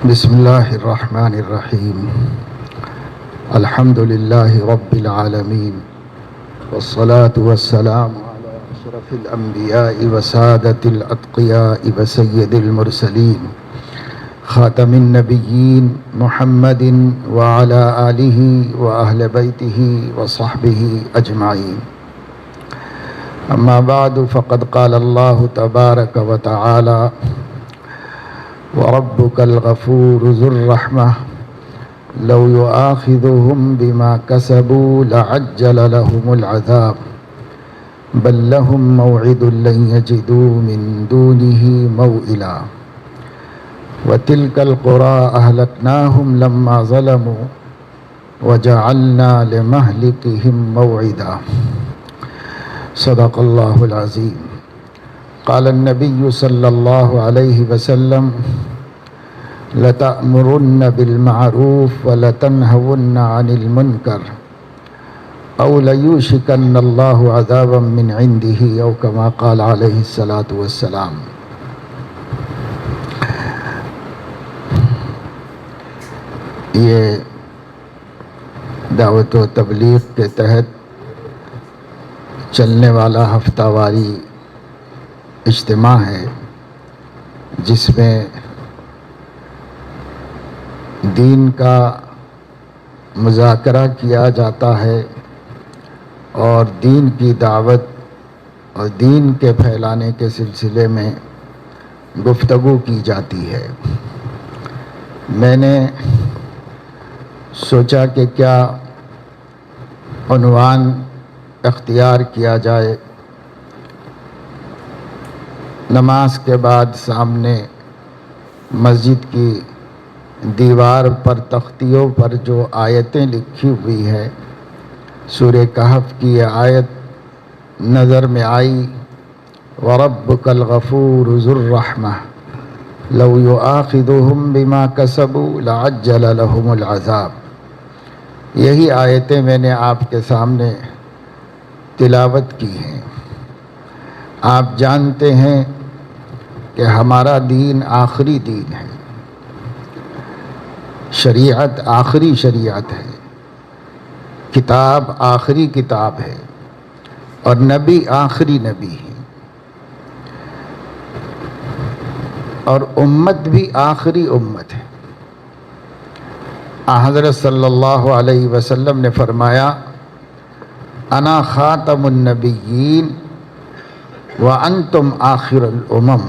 بسم الله الرحمن الرحيم. الحمد لله رب العالمين، والصلاة والسلام على أشرف الأنبياء وسادة الأتقياء وسيد المرسلين خاتم النبيين محمد وعلى آله وأهل بيته وصحبه أجمعين. أما بعد، فقد قال الله تبارك وتعالى: وَرَبُّكَ الْغَفُورُ ذُو الرَّحْمَةِ لَوْ يُؤَاخِذُهُم بِمَا كَسَبُوا لَعَجَّلَ لَهُمُ الْعَذَابَ بَل لَّهُم مَّوْعِدٌ لَّن يَجِدُوا مِن دُونِهِ مَوْئِلًا وَتِلْكَ الْقُرَىٰ أَهْلَكْنَاهُمْ لَمَّا ظَلَمُوا وَجَعَلْنَا لِمَهْلِكِهِم مَّوْعِدًا. صدق الله العظيم. قال النبي صلى الله عليه وسلم: لتأمرن بالمعروف ولتنهون عن المنكر أو ليوشكن الله عذابا من عنده أو كما قال عليه الصلاة والسلام. یہ دعوت و تبلیغ کے تحت چلنے والا ہفتہ واری اجتماع ہے، جس میں دین کا مذاکرہ کیا جاتا ہے اور دین کی دعوت اور دین کے پھیلانے کے سلسلے میں گفتگو کی جاتی ہے۔ میں نے سوچا کہ کیا عنوان اختیار کیا جائے۔ نماز کے بعد سامنے مسجد کی دیوار پر تختیوں پر جو آیتیں لکھی ہوئی ہے، سورہ کہف کی یہ آیت نظر میں آئی: وَرَبُّكَ الْغَفُورُ ذُو الرَّحْمَةِ لَوْ يُؤَاخِذُهُم بِمَا كَسَبُوا لَعَجَّلَ لَهُمُ الْعَذَابَ۔ یہی آیتیں میں نے آپ کے سامنے تلاوت کی ہیں۔ آپ جانتے ہیں کہ ہمارا دین آخری دین ہے، شریعت آخری شریعت ہے، کتاب آخری کتاب ہے، اور نبی آخری نبی ہے، اور امت بھی آخری امت ہے۔ حضرت صلی اللہ علیہ وسلم نے فرمایا: انا خاتم النبیین وانتم آخر الامم۔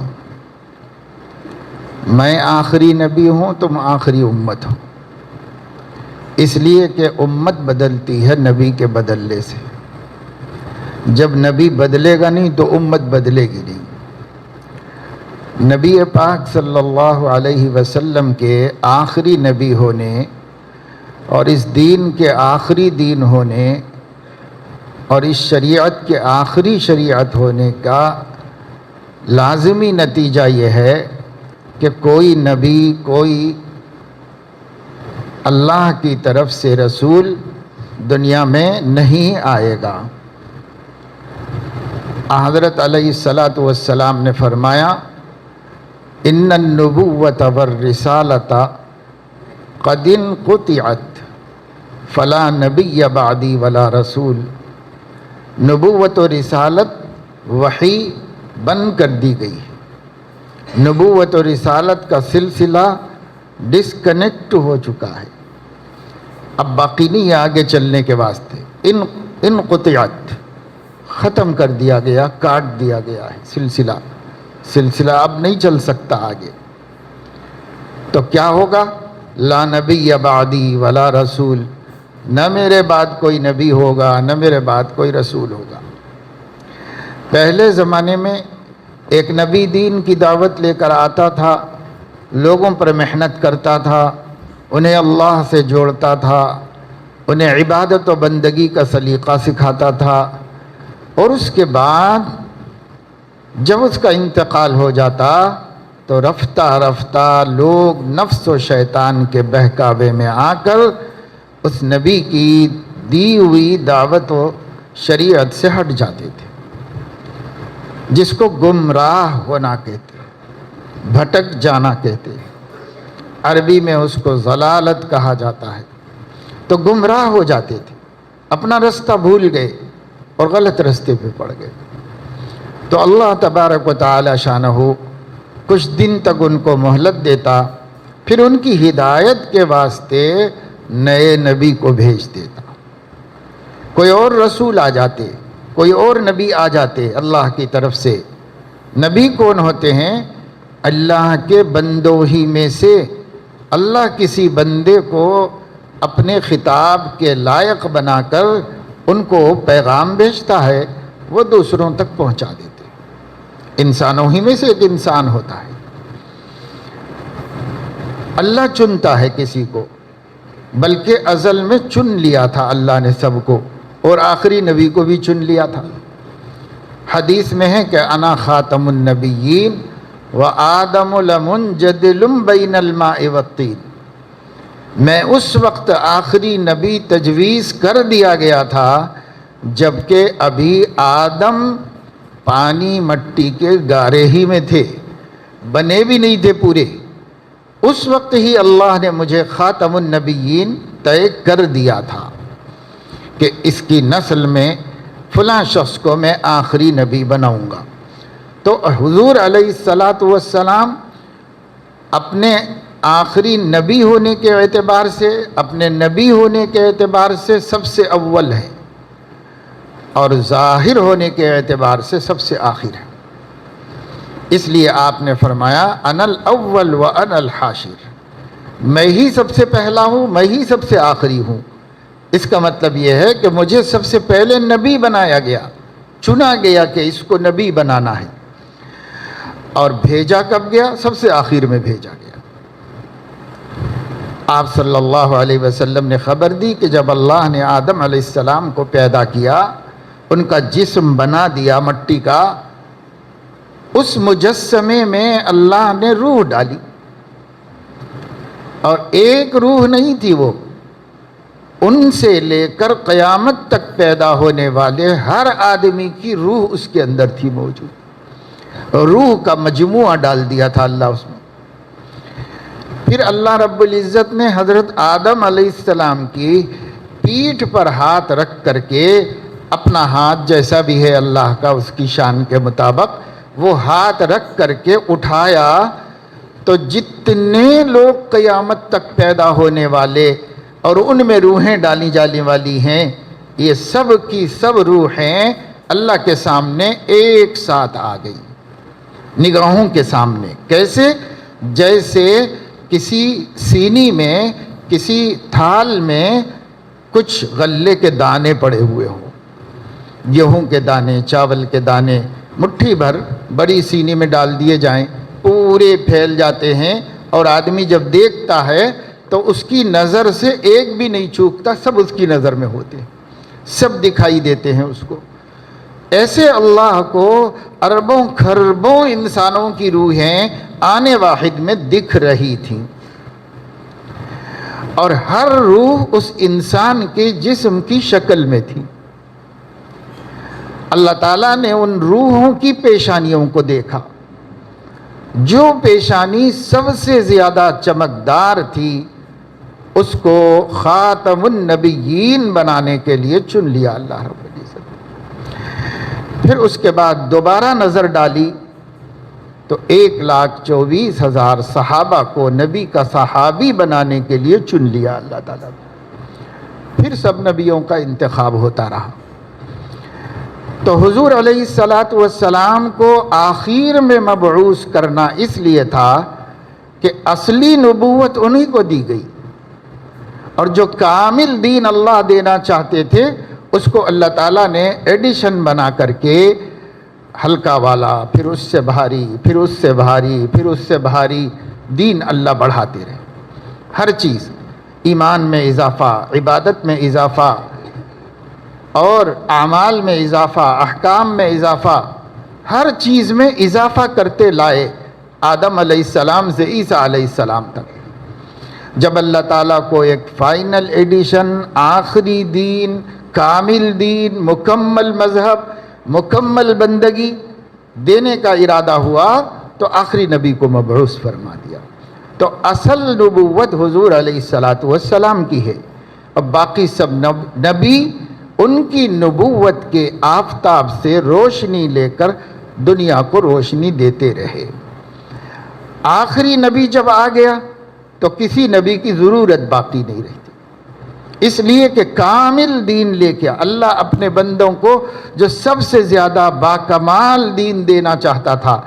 میں آخری نبی ہوں، تم آخری امت ہو، اس لیے کہ امت بدلتی ہے نبی کے بدلنے سے۔ جب نبی بدلے گا نہیں تو امت بدلے گی نہیں۔ نبی پاک صلی اللہ علیہ وسلم کے آخری نبی ہونے اور اس دین کے آخری دین ہونے اور اس شریعت کے آخری شریعت ہونے کا لازمی نتیجہ یہ ہے کہ کوئی نبی، کوئی اللہ کی طرف سے رسول دنیا میں نہیں آئے گا۔ حضرت علیہ الصلاۃ والسلام نے فرمایا: ان النبوۃ والرسالۃ قد انقطعت فلا نبی بعدی ولا رسول۔ نبوت و رسالت وحی بند کر دی گئی ہے۔ نبوت و رسالت کا سلسلہ ڈسکنیکٹ ہو چکا ہے، اب باقی نہیں ہے آگے چلنے کے واسطے۔ انقطعت، ختم کر دیا گیا، کاٹ دیا گیا ہے سلسلہ اب نہیں چل سکتا آگے۔ تو کیا ہوگا؟ لا نبی بعدی ولا رسول، نہ میرے بعد کوئی نبی ہوگا، نہ میرے بعد کوئی رسول ہوگا۔ پہلے زمانے میں ایک نبی دین کی دعوت لے کر آتا تھا، لوگوں پر محنت کرتا تھا، انہیں اللہ سے جوڑتا تھا، انہیں عبادت و بندگی کا سلیقہ سکھاتا تھا، اور اس کے بعد جب اس کا انتقال ہو جاتا تو رفتہ رفتہ لوگ نفس و شیطان کے بہکاوے میں آ کر اس نبی کی دی ہوئی دعوت و شریعت سے ہٹ جاتے تھے، جس کو گمراہ ہونا کہتے، بھٹک جانا کہتے۔ عربی میں اس کو ضلالت کہا جاتا ہے۔ تو گمراہ ہو جاتے تھے، اپنا رستہ بھول گئے اور غلط رستے پہ پڑ گئے۔ تو اللہ تبارک و تعالی شانہ کچھ دن تک ان کو مہلت دیتا، پھر ان کی ہدایت کے واسطے نئے نبی کو بھیج دیتا۔ کوئی اور رسول آ جاتے، کوئی اور نبی آ جاتے اللہ کی طرف سے۔ نبی کون ہوتے ہیں؟ اللہ کے بندوں ہی میں سے اللہ کسی بندے کو اپنے خطاب کے لائق بنا کر ان کو پیغام بھیجتا ہے، وہ دوسروں تک پہنچا دیتے۔ انسانوں ہی میں سے ایک انسان ہوتا ہے، اللہ چنتا ہے کسی کو، بلکہ ازل میں چن لیا تھا اللہ نے سب کو، اور آخری نبی کو بھی چن لیا تھا۔ حدیث میں ہے کہ انا خاتم النبیین و آدم لمنجدل بین الماء والطین، میں اس وقت آخری نبی تجویز کر دیا گیا تھا جبکہ ابھی آدم پانی مٹی کے گارے ہی میں تھے، بنے بھی نہیں تھے پورے۔ اس وقت ہی اللہ نے مجھے خاتم النبیین طے کر دیا تھا کہ اس کی نسل میں فلاں شخص کو میں آخری نبی بناؤں گا۔ تو حضور علیہ الصلاۃ والسلام اپنے آخری نبی ہونے کے اعتبار سے، اپنے نبی ہونے کے اعتبار سے سب سے اول ہے، اور ظاہر ہونے کے اعتبار سے سب سے آخر ہے۔ اس لیے آپ نے فرمایا انا الاول و انا الحاشر، میں ہی سب سے پہلا ہوں، میں ہی سب سے آخری ہوں۔ اس کا مطلب یہ ہے کہ مجھے سب سے پہلے نبی بنایا گیا، چنا گیا کہ اس کو نبی بنانا ہے، اور بھیجا کب گیا؟ سب سے آخر میں بھیجا گیا۔ آپ صلی اللہ علیہ وسلم نے خبر دی کہ جب اللہ نے آدم علیہ السلام کو پیدا کیا، ان کا جسم بنا دیا مٹی کا، اس مجسمے میں اللہ نے روح ڈالی، اور ایک روح نہیں تھی وہ، ان سے لے کر قیامت تک پیدا ہونے والے ہر آدمی کی روح اس کے اندر تھی موجود، روح کا مجموعہ ڈال دیا تھا اللہ اس میں۔ پھر اللہ رب العزت نے حضرت آدم علیہ السلام کی پیٹھ پر ہاتھ رکھ کر کے، اپنا ہاتھ جیسا بھی ہے اللہ کا اس کی شان کے مطابق، وہ ہاتھ رکھ کر کے اٹھایا، تو جتنے لوگ قیامت تک پیدا ہونے والے اور ان میں روحیں ڈالی جانے والی ہیں، یہ سب کی سب روحیں اللہ کے سامنے ایک ساتھ آ گئی، نگاہوں کے سامنے۔ کیسے؟ جیسے کسی سینی میں، کسی تھال میں کچھ غلے کے دانے پڑے ہوئے ہوں، گیہوں کے دانے، چاول کے دانے، مٹھی بھر بڑی سینی میں ڈال دیے جائیں، پورے پھیل جاتے ہیں، اور آدمی جب دیکھتا ہے تو اس کی نظر سے ایک بھی نہیں چوکتا، سب اس کی نظر میں ہوتے ہیں، سب دکھائی دیتے ہیں اس کو۔ ایسے اللہ کو اربوں کھربوں انسانوں کی روحیں آنے واحد میں دکھ رہی تھیں، اور ہر روح اس انسان کے جسم کی شکل میں تھی۔ اللہ تعالیٰ نے ان روحوں کی پیشانیوں کو دیکھا، جو پیشانی سب سے زیادہ چمکدار تھی اس کو خاتم النبیین بنانے کے لیے چن لیا اللہ رب العزت۔ پھر اس کے بعد دوبارہ نظر ڈالی تو 1,24,000 صحابہ کو نبی کا صحابی بنانے کے لیے چن لیا اللہ تعالیٰ نے۔ پھر سب نبیوں کا انتخاب ہوتا رہا۔ تو حضور علیہ الصلاۃ والسلام کو آخر میں مبعوث کرنا اس لیے تھا کہ اصلی نبوت انہی کو دی گئی، اور جو کامل دین اللہ دینا چاہتے تھے اس کو اللہ تعالیٰ نے ایڈیشن بنا کر کے ہلکا والا، پھر اس سے بھاری، پھر اس سے بھاری، پھر اس سے بھاری دین اللہ بڑھاتے رہے۔ ہر چیز، ایمان میں اضافہ، عبادت میں اضافہ، اور اعمال میں اضافہ، احکام میں اضافہ، ہر چیز میں اضافہ کرتے لائے، آدم علیہ السلام سے عیسیٰ علیہ السلام تک۔ جب اللہ تعالیٰ کو ایک فائنل ایڈیشن، آخری دین، کامل دین، مکمل مذہب، مکمل بندگی دینے کا ارادہ ہوا تو آخری نبی کو مبعوث فرما دیا۔ تو اصل نبوت حضور علیہ الصلاۃ والسلام کی ہے، اور باقی سب نبی ان کی نبوت کے آفتاب سے روشنی لے کر دنیا کو روشنی دیتے رہے۔ آخری نبی جب آ گیا تو کسی نبی کی ضرورت باقی نہیں رہتی، اس لیے کہ کامل دین لے کے اللہ اپنے بندوں کو جو سب سے زیادہ باکمال دین دینا چاہتا تھا،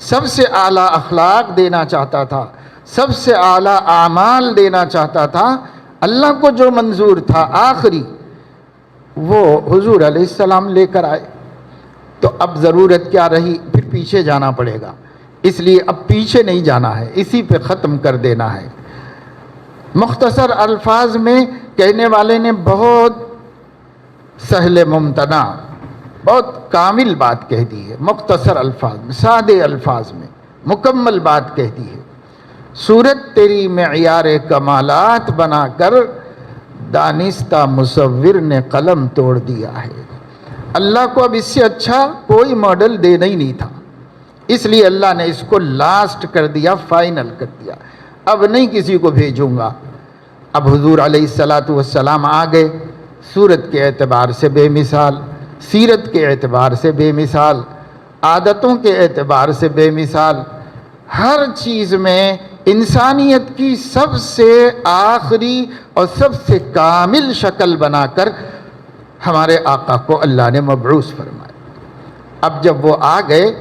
سب سے اعلیٰ اخلاق دینا چاہتا تھا، سب سے اعلیٰ اعمال دینا چاہتا تھا، اللہ کو جو منظور تھا آخری، وہ حضور علیہ السلام لے کر آئے۔ تو اب ضرورت کیا رہی؟ پھر پیچھے جانا پڑے گا، اس لیے اب پیچھے نہیں جانا ہے، اسی پہ ختم کر دینا ہے۔ مختصر الفاظ میں کہنے والے نے بہت سہل ممتنع، بہت کامل بات کہہ دی ہے، مختصر الفاظ میں، سادے الفاظ میں مکمل بات کہہ دی ہے۔ صورت تیری معیار کمالات بنا کر دانستہ مصور نے قلم توڑ دیا ہے۔ اللہ کو اب اس سے اچھا کوئی ماڈل دینا ہی نہیں تھا، اس لیے اللہ نے اس کو لاسٹ کر دیا، فائنل کر دیا، اب نہیں کسی کو بھیجوں گا۔ اب حضور علیہ الصلاۃ والسلام آ گئے، صورت کے اعتبار سے بے مثال، سیرت کے اعتبار سے بے مثال، عادتوں کے اعتبار سے بے مثال، ہر چیز میں انسانیت کی سب سے آخری اور سب سے کامل شکل بنا کر ہمارے آقا کو اللہ نے مبعوث فرمایا۔ اب جب وہ آ گئے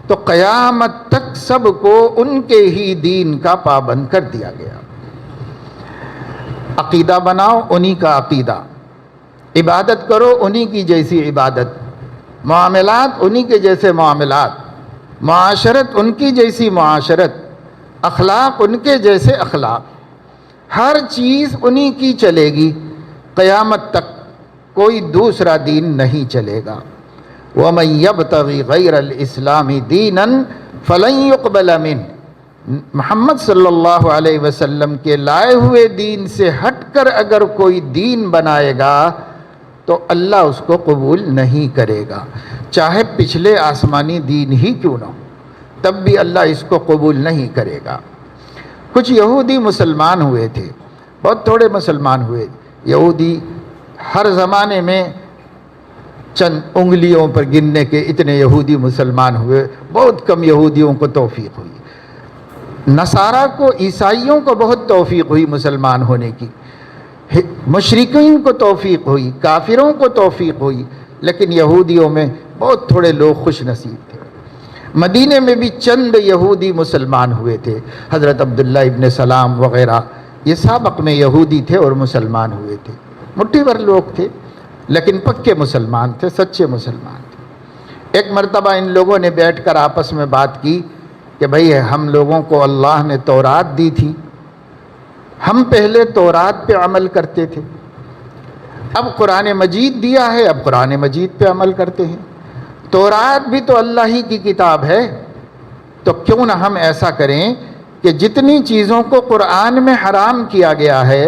تو قیامت تک سب کو ان کے ہی دین کا پابند کر دیا گیا۔ عقیدہ بناؤ انہی کا عقیدہ، عبادت کرو انہی کی جیسی عبادت، معاملات انہی کے جیسے معاملات، معاشرت ان کی جیسی معاشرت، اخلاق ان کے جیسے اخلاق، ہر چیز انہی کی چلے گی، قیامت تک کوئی دوسرا دین نہیں چلے گا۔ وَمَن يَبْتَغِ غَيْرَ الْإِسْلَامِ دِينًا فَلَن يُقْبَلَ مِنْهُ، محمد صلی اللہ علیہ وسلم کے لائے ہوئے دین سے ہٹ کر اگر کوئی دین بنائے گا تو اللہ اس کو قبول نہیں کرے گا، چاہے پچھلے آسمانی دین ہی کیوں نہ ہو، تب بھی اللہ اس کو قبول نہیں کرے گا۔ کچھ یہودی مسلمان ہوئے تھے، بہت تھوڑے مسلمان ہوئے، یہودی ہر زمانے میں چند انگلیوں پر گننے کے اتنے یہودی مسلمان ہوئے، بہت کم یہودیوں کو توفیق ہوئی۔ نصارہ کو، عیسائیوں کو بہت توفیق ہوئی مسلمان ہونے کی، مشرکین کو توفیق ہوئی، کافروں کو توفیق ہوئی، لیکن یہودیوں میں بہت تھوڑے لوگ خوش نصیب تھے۔ مدینے میں بھی چند یہودی مسلمان ہوئے تھے، حضرت عبداللہ ابن سلام وغیرہ، یہ سابق میں یہودی تھے اور مسلمان ہوئے تھے، مٹھی بھر لوگ تھے لیکن پکے مسلمان تھے، سچے مسلمان تھے۔ ایک مرتبہ ان لوگوں نے بیٹھ کر آپس میں بات کی کہ بھئی ہم لوگوں کو اللہ نے تورات دی تھی، ہم پہلے تورات پہ عمل کرتے تھے، اب قرآن مجید دیا ہے، اب قرآن مجید پہ عمل کرتے ہیں، تورات بھی تو اللہ ہی کی کتاب ہے، تو کیوں نہ ہم ایسا کریں کہ جتنی چیزوں کو قرآن میں حرام کیا گیا ہے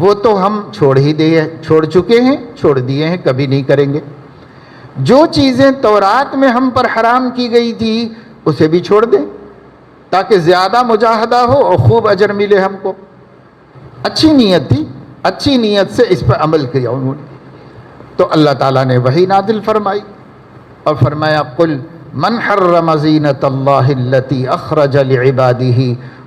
وہ تو ہم چھوڑ چکے ہیں، چھوڑ دیے ہیں، کبھی نہیں کریں گے، جو چیزیں تورات میں ہم پر حرام کی گئی تھی اسے بھی چھوڑ دیں تاکہ زیادہ مجاہدہ ہو اور خوب اجر ملے ہم کو۔ اچھی نیت تھی، اچھی نیت سے اس پر عمل کیا انہوں نے، تو اللہ تعالیٰ نے وحی نازل فرمائی اور فرمایا قل من حرم زینۃ اللہ التی اخرج لعبادہ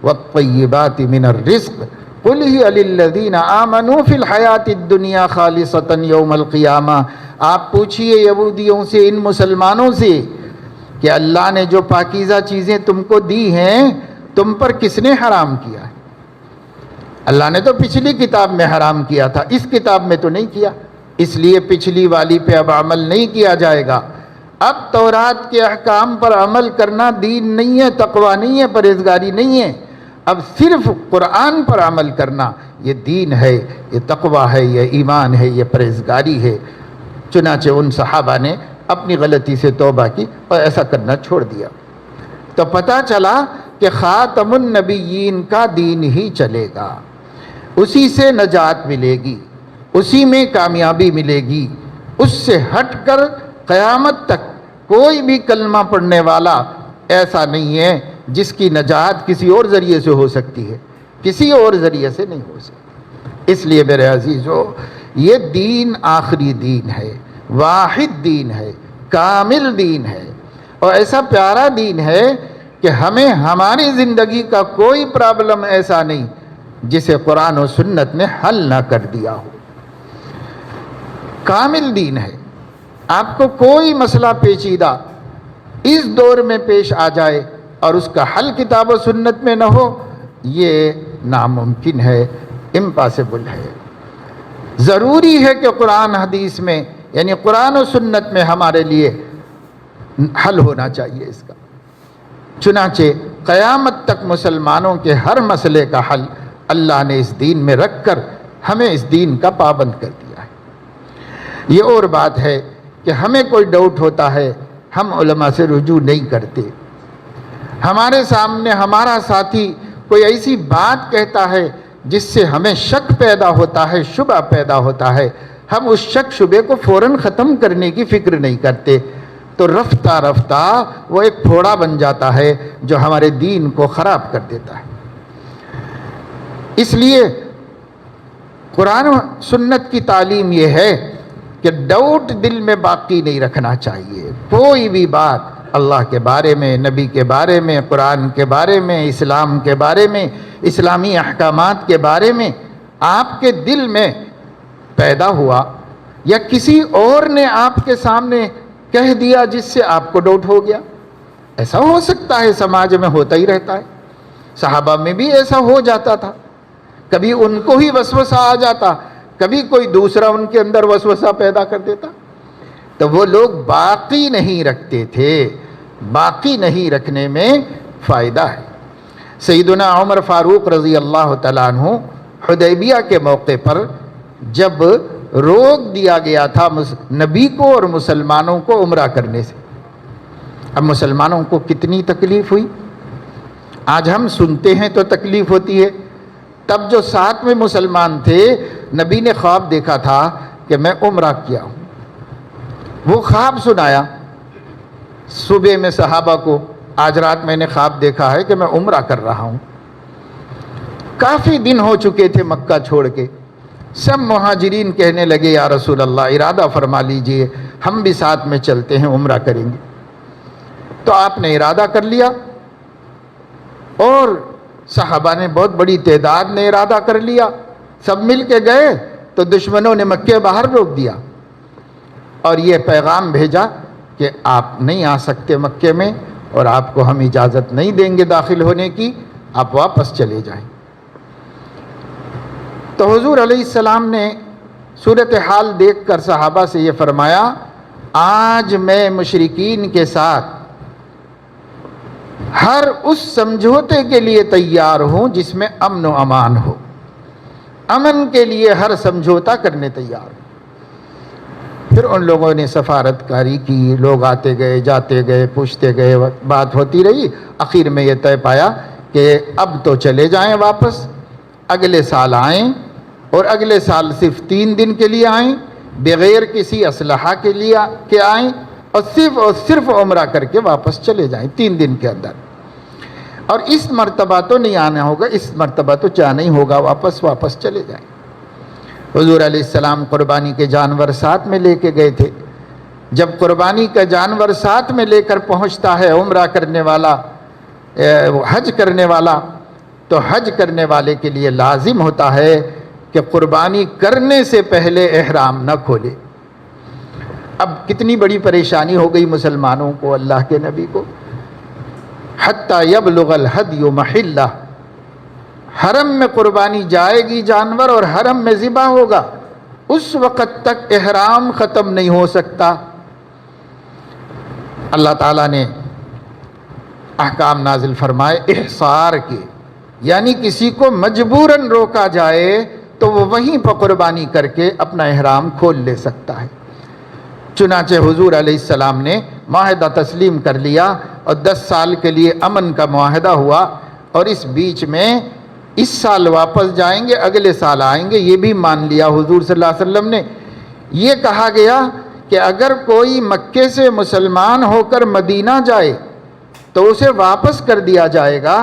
والطیبات من الرزق قل ہی للذین آمنوا فی الحیاۃ الدنیا خالصۃ یوم القیامہ۔ آپ پوچھئے یہودیوں سے، ان مسلمانوں سے، کہ اللہ نے جو پاکیزہ چیزیں تم کو دی ہیں تم پر کس نے حرام کیا ہے؟ اللہ نے تو پچھلی کتاب میں حرام کیا تھا، اس کتاب میں تو نہیں کیا، اس لیے پچھلی والی پہ اب عمل نہیں کیا جائے گا۔ اب تورات کے احکام پر عمل کرنا دین نہیں ہے، تقویٰ نہیں ہے، پرہیزگاری نہیں ہے، اب صرف قرآن پر عمل کرنا یہ دین ہے، یہ تقویٰ ہے، یہ ایمان ہے، یہ پرہیزگاری ہے۔ چنانچہ ان صحابہ نے اپنی غلطی سے توبہ کی اور ایسا کرنا چھوڑ دیا، تو پتہ چلا کہ خاتم النبیین کا دین ہی چلے گا، اسی سے نجات ملے گی، اسی میں کامیابی ملے گی، اس سے ہٹ کر قیامت تک کوئی بھی کلمہ پڑھنے والا ایسا نہیں ہے جس کی نجات کسی اور ذریعے سے ہو سکتی ہے، کسی اور ذریعے سے نہیں ہو سکتی۔ اس لیے میرے عزیزو، یہ دین آخری دین ہے، واحد دین ہے، کامل دین ہے، اور ایسا پیارا دین ہے کہ ہمیں ہماری زندگی کا کوئی پرابلم ایسا نہیں جسے قرآن و سنت نے حل نہ کر دیا ہو۔ کامل دین ہے، آپ کو کوئی مسئلہ پیچیدہ اس دور میں پیش آ جائے اور اس کا حل کتاب و سنت میں نہ ہو، یہ ناممکن ہے، امپاسبل ہے۔ ضروری ہے کہ قرآن حدیث میں، یعنی قرآن و سنت میں ہمارے لیے حل ہونا چاہیے اس کا۔ چنانچہ قیامت تک مسلمانوں کے ہر مسئلے کا حل اللہ نے اس دین میں رکھ کر ہمیں اس دین کا پابند کر دیا ہے۔ یہ اور بات ہے کہ ہمیں کوئی ڈاؤٹ ہوتا ہے، ہم علماء سے رجوع نہیں کرتے۔ ہمارے سامنے ہمارا ساتھی کوئی ایسی بات کہتا ہے جس سے ہمیں شک پیدا ہوتا ہے، شبہ پیدا ہوتا ہے، ہم اس شک شبے کو فوراً ختم کرنے کی فکر نہیں کرتے، تو رفتہ رفتہ وہ ایک پھوڑا بن جاتا ہے جو ہمارے دین کو خراب کر دیتا ہے۔ اس لیے قرآن و سنت کی تعلیم یہ ہے کہ ڈاؤٹ دل میں باقی نہیں رکھنا چاہیے۔ کوئی بھی بات اللہ کے بارے میں، نبی کے بارے میں، قرآن کے بارے میں، اسلام کے بارے میں، اسلامی احکامات کے بارے میں آپ کے دل میں پیدا ہوا یا کسی اور نے آپ کے سامنے کہہ دیا جس سے آپ کو ڈاؤٹ ہو گیا، ایسا ہو سکتا ہے، سماج میں ہوتا ہی رہتا ہے۔ صحابہ میں بھی ایسا ہو جاتا تھا، کبھی ان کو ہی وسوسہ آ جاتا، کبھی کوئی دوسرا ان کے اندر وسوسہ پیدا کر دیتا، تو وہ لوگ باقی نہیں رکھتے تھے۔ باقی نہیں رکھنے میں فائدہ ہے۔ سیدنا عمر فاروق رضی اللہ تعالیٰ عنہ حدیبیہ کے موقع پر جب روک دیا گیا تھا نبی کو اور مسلمانوں کو عمرہ کرنے سے، اب مسلمانوں کو کتنی تکلیف ہوئی، آج ہم سنتے ہیں تو تکلیف ہوتی ہے، تب جو ساتھ میں مسلمان تھے، نبی نے خواب دیکھا تھا کہ میں عمرہ کیا ہوں، وہ خواب سنایا صبح میں صحابہ کو، آج رات میں نے خواب دیکھا ہے کہ میں عمرہ کر رہا ہوں۔ کافی دن ہو چکے تھے مکہ چھوڑ کے، سب مہاجرین کہنے لگے یا رسول اللہ ارادہ فرما لیجئے، ہم بھی ساتھ میں چلتے ہیں، عمرہ کریں گے۔ تو آپ نے ارادہ کر لیا اور صحابہ نے بہت بڑی تعداد نے ارادہ کر لیا، سب مل کے گئے تو دشمنوں نے مکے باہر روک دیا اور یہ پیغام بھیجا کہ آپ نہیں آ سکتے مکے میں اور آپ کو ہم اجازت نہیں دیں گے داخل ہونے کی، آپ واپس چلے جائیں۔ تو حضور علیہ السلام نے صورتحال دیکھ کر صحابہ سے یہ فرمایا، آج میں مشرکین کے ساتھ ہر اس سمجھوتے کے لیے تیار ہوں جس میں امن و امان ہو، امن کے لیے ہر سمجھوتا کرنے تیار ہوں۔ پھر ان لوگوں نے سفارت کاری کی، لوگ آتے گئے جاتے گئے پوچھتے گئے، بات ہوتی رہی، آخر میں یہ طے پایا کہ اب تو چلے جائیں واپس، اگلے سال آئیں، اور اگلے سال صرف 3 دن کے لیے آئیں، بغیر کسی اسلحہ کے لیے آئیں، اور صرف عمرہ کر کے واپس چلے جائیں 3 دن کے اندر۔ اور اس مرتبہ تو نہیں آنا ہوگا، اس مرتبہ تو جانا ہی ہوگا، واپس چلے جائیں۔ حضور علیہ السلام قربانی کے جانور ساتھ میں لے کے گئے تھے۔ جب قربانی کا جانور ساتھ میں لے کر پہنچتا ہے عمرہ کرنے والا، حج کرنے والا، تو حج کرنے والے کے لیے لازم ہوتا ہے کہ قربانی کرنے سے پہلے احرام نہ کھولے۔ اب کتنی بڑی پریشانی ہو گئی مسلمانوں کو، اللہ کے نبی کو، حتی یبلغ الہدی محلہ، حرم میں قربانی جائے گی جانور اور حرم میں ذبح ہوگا، اس وقت تک احرام ختم نہیں ہو سکتا۔ اللہ تعالیٰ نے احکام نازل فرمائے احصار کے، یعنی کسی کو مجبوراً روکا جائے تو وہ وہیں پر قربانی کر کے اپنا احرام کھول لے سکتا ہے۔ چنانچہ حضور علیہ السلام نے معاہدہ تسلیم کر لیا اور 10 سال کے لیے امن کا معاہدہ ہوا، اور اس بیچ میں اس سال واپس جائیں گے، اگلے سال آئیں گے، یہ بھی مان لیا حضور صلی اللہ علیہ وسلم نے۔ یہ کہا گیا کہ اگر کوئی مکے سے مسلمان ہو کر مدینہ جائے تو اسے واپس کر دیا جائے گا،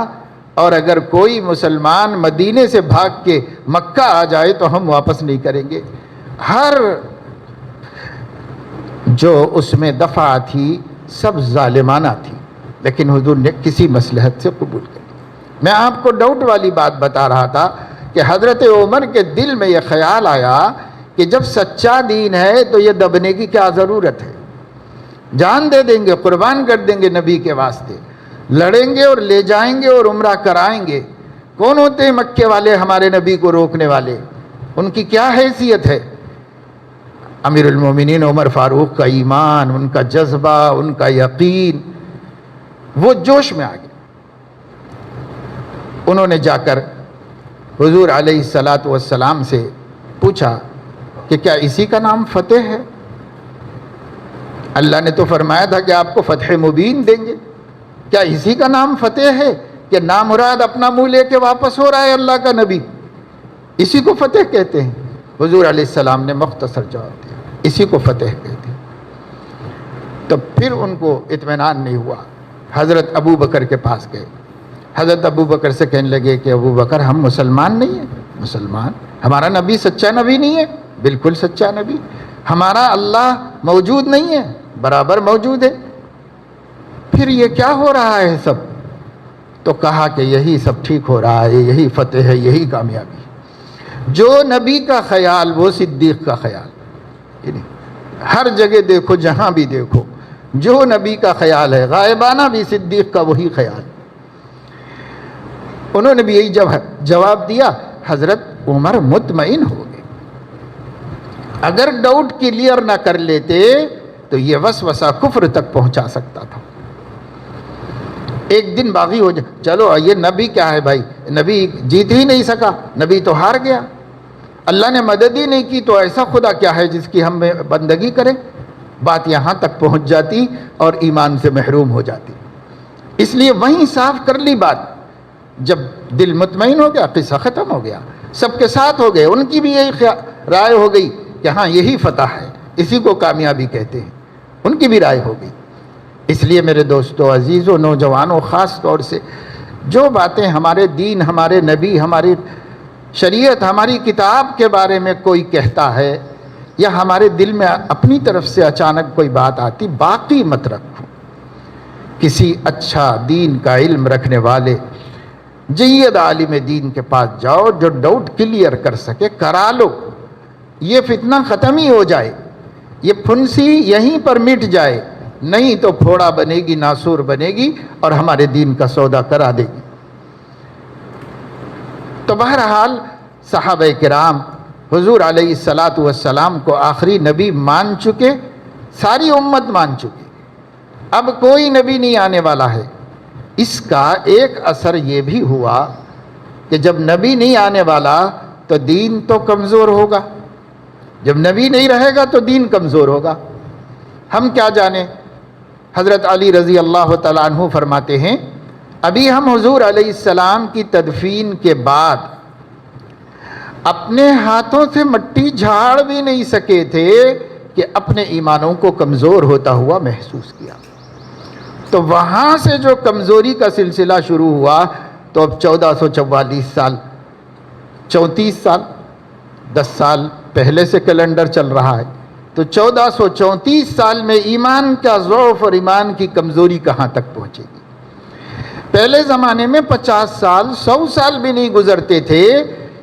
اور اگر کوئی مسلمان مدینے سے بھاگ کے مکہ آ جائے تو ہم واپس نہیں کریں گے۔ ہر جو اس میں دفعہ تھی سب ظالمانہ تھی، لیکن حضور نے کسی مصلحت سے قبول کر لیا۔ میں آپ کو ڈاؤٹ والی بات بتا رہا تھا کہ حضرت عمر کے دل میں یہ خیال آیا کہ جب سچا دین ہے تو یہ دبنے کی کیا ضرورت ہے، جان دے دیں گے، قربان کر دیں گے نبی کے واسطے، لڑیں گے اور لے جائیں گے اور عمرہ کرائیں گے۔ کون ہوتے ہیں مکے والے ہمارے نبی کو روکنے والے؟ ان کی کیا حیثیت ہے؟ امیر المومنین عمر فاروق کا ایمان، ان کا جذبہ، ان کا یقین، وہ جوش میں آ گئے۔ انہوں نے جا کر حضور علیہ السلام سے پوچھا کہ کیا اسی کا نام فتح ہے؟ اللہ نے تو فرمایا تھا کہ آپ کو فتح مبین دیں گے، کیا اسی کا نام فتح ہے کہ نامراد اپنا منہ لے کے واپس ہو رہا ہے اللہ کا نبی؟ اسی کو فتح کہتے ہیں؟ حضور علیہ السلام نے مختصر جواب دیا، اسی کو فتح کہتے ہیں۔ تو پھر ان کو اطمینان نہیں ہوا، حضرت ابو بکر کے پاس گئے، حضرت ابو بکر سے کہنے لگے کہ ابو بکر ہم مسلمان نہیں ہیں۔ مسلمان؟ ہمارا نبی سچا نبی نہیں ہے؟ بالکل سچا نبی۔ ہمارا اللہ موجود نہیں ہے؟ برابر موجود ہے۔ پھر یہ کیا ہو رہا ہے سب؟ تو کہا کہ یہی سب ٹھیک ہو رہا ہے، یہی فتح ہے، یہی کامیابی۔ جو نبی کا خیال وہ صدیق کا خیال، ہر جگہ دیکھو، جہاں بھی دیکھو، جو نبی کا خیال ہے غائبانہ بھی صدیق کا وہی خیال۔ انہوں نے بھی یہی جواب دیا۔ حضرت عمر مطمئن ہو گئے، اگر ڈاؤٹ کلیئر نہ کر لیتے تو یہ وسوسہ کفر تک پہنچا سکتا تھا۔ ایک دن باغی ہو جائے، چلو یہ نبی کیا ہے بھائی، نبی جیت ہی نہیں سکا، نبی تو ہار گیا، اللہ نے مدد ہی نہیں کی، تو ایسا خدا کیا ہے جس کی ہم بندگی کریں؟ بات یہاں تک پہنچ جاتی اور ایمان سے محروم ہو جاتی۔ اس لیے وہیں صاف کر لی بات۔ جب دل مطمئن ہو گیا، قصہ ختم ہو گیا، سب کے ساتھ ہو گئے، ان کی بھی یہی رائے ہو گئی کہ ہاں یہی فتح ہے، اسی کو کامیابی کہتے ہیں، ان کی بھی رائے ہو گئی۔ اس لیے میرے دوستو عزیزو، نوجوانوں، خاص طور سے جو باتیں ہمارے دین، ہمارے نبی، ہماری شریعت، ہماری کتاب کے بارے میں کوئی کہتا ہے یا ہمارے دل میں اپنی طرف سے اچانک کوئی بات آتی، باقی مت رکھو۔ کسی اچھا دین کا علم رکھنے والے جید عالم دین کے پاس جاؤ، جو ڈاؤٹ کلیئر کر سکے، کرا لو، یہ فتنہ ختم ہی ہو جائے، یہ پھنسی یہیں پر مٹ جائے، نہیں تو پھوڑا بنے گی، ناسور بنے گی اور ہمارے دین کا سودا کرا دے گی۔ تو بہرحال صحابہ کرام حضور علیہ السلام کو آخری نبی مان چکے، ساری امت مان چکی، اب کوئی نبی نہیں آنے والا ہے۔ اس کا ایک اثر یہ بھی ہوا کہ جب نبی نہیں آنے والا تو دین تو کمزور ہوگا، جب نبی نہیں رہے گا تو دین کمزور ہوگا۔ ہم کیا جانیں، حضرت علی رضی اللہ تعالیٰ عنہ فرماتے ہیں، ابھی ہم حضور علیہ السلام کی تدفین کے بعد اپنے ہاتھوں سے مٹی جھاڑ بھی نہیں سکے تھے کہ اپنے ایمانوں کو کمزور ہوتا ہوا محسوس کیا۔ تو وہاں سے جو کمزوری کا سلسلہ شروع ہوا، تو اب 1444 سال، 34 سال، 10 سال پہلے سے کیلنڈر چل رہا ہے، تو 1434 سال میں ایمان کا ضعف اور ایمان کی کمزوری کہاں تک پہنچے گی؟ پہلے زمانے میں 50 سال، 100 سال بھی نہیں گزرتے تھے